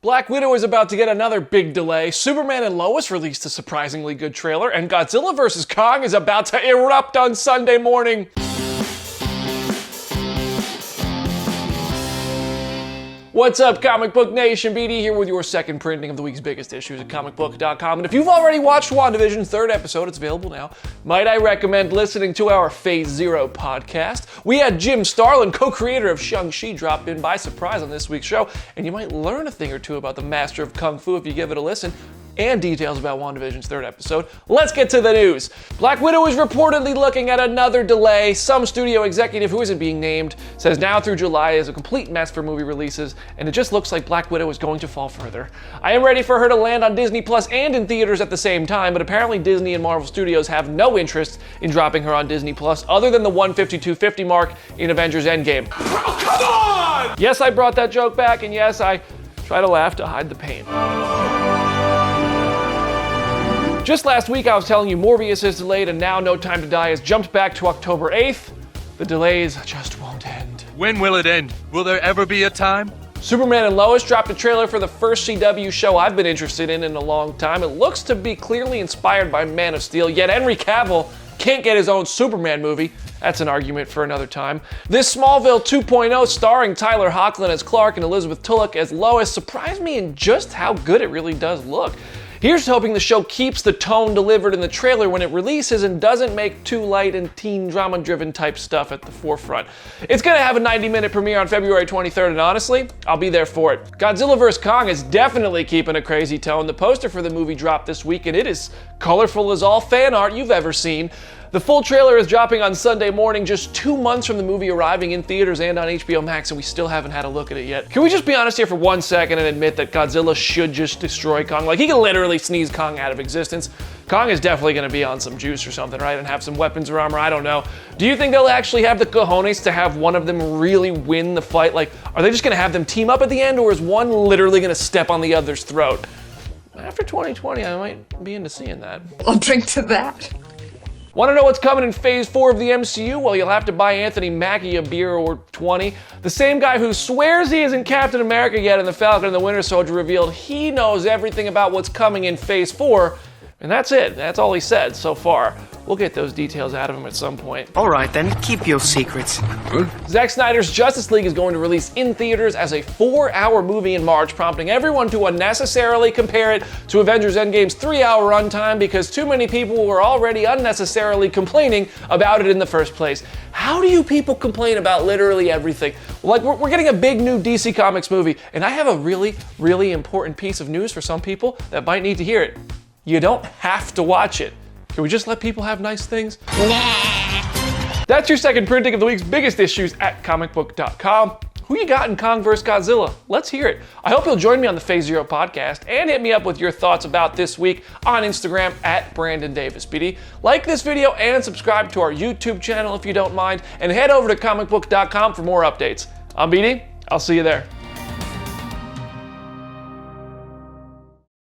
Black Widow is about to get another big delay, Superman and Lois released a surprisingly good trailer, and Godzilla vs. Kong is about to erupt on Sunday morning. What's up, Comic Book Nation? BD here with your second printing of the week's biggest issues at Comicbook.com. And if you've already watched WandaVision's third episode, it's available now, might I recommend listening to our Phase Zero podcast. We had Jim Starlin, co-creator of Shang-Chi, drop in by surprise on this week's show, and you might learn a thing or two about the master of Kung Fu if you give it a listen, and details about WandaVision's third episode. Let's get to the news. Black Widow is reportedly looking at another delay. Some studio executive who isn't being named says now through July is a complete mess for movie releases, and it just looks like Black Widow is going to fall further. I am ready for her to land on Disney Plus and in theaters at the same time, but apparently Disney and Marvel Studios have no interest in dropping her on Disney Plus other than the 152.50 mark in Avengers Endgame. Oh, come on! Yes, I brought that joke back, and yes, I try to laugh to hide the pain. Just last week, I was telling you Morbius is delayed, and now No Time to Die has jumped back to October 8th. The delays just won't end. When will it end? Will there ever be a time? Superman and Lois dropped a trailer for the first CW show I've been interested in a long time. It looks to be clearly inspired by Man of Steel, yet Henry Cavill can't get his own Superman movie. That's an argument for another time. This Smallville 2.0 starring Tyler Hoechlin as Clark and Elizabeth Tulloch as Lois surprised me in just how good it really does look. Here's hoping the show keeps the tone delivered in the trailer when it releases and doesn't make too light and teen drama-driven type stuff at the forefront. It's gonna have a 90-minute premiere on February 23rd, and honestly, I'll be there for it. Godzilla vs. Kong is definitely keeping a crazy tone. The poster for the movie dropped this week, and it is colorful as all fan art you've ever seen. The full trailer is dropping on Sunday morning, just 2 months from the movie arriving in theaters and on HBO Max, and we still haven't had a look at it yet. Can we just be honest here for 1 second and admit that Godzilla should just destroy Kong? Like, he can literally sneeze Kong out of existence. Kong is definitely gonna be on some juice or something, right? And have some weapons or armor, I don't know. Do you think they'll actually have the cojones to have one of them really win the fight? Like, are they just gonna have them team up at the end, or is one literally gonna step on the other's throat? After 2020, I might be into seeing that. I'll drink to that. Want to know what's coming in Phase 4 of the MCU? Well, you'll have to buy Anthony Mackie a beer or 20. The same guy who swears he isn't Captain America yet in The Falcon and the Winter Soldier revealed he knows everything about what's coming in Phase 4, and that's it. That's all he said so far. We'll get those details out of him at some point. All right, then, keep your secrets. Zack Snyder's Justice League is going to release in theaters as a 4-hour movie in March, prompting everyone to unnecessarily compare it to Avengers Endgame's 3-hour runtime because too many people were already unnecessarily complaining about it in the first place. How do you people complain about literally everything? Like, we're getting a big new DC Comics movie, and I have a really, really important piece of news for some people that might need to hear it. You don't have to watch it. Can we just let people have nice things? Nah. That's your second printing of the week's biggest issues at Comicbook.com. Who you got in Kong vs. Godzilla? Let's hear it. I hope you'll join me on the Phase Zero podcast and hit me up with your thoughts about this week on Instagram at Brandon Davis BD. Like this video and subscribe to our YouTube channel if you don't mind, and head over to Comicbook.com for more updates. I'm BD. I'll see you there.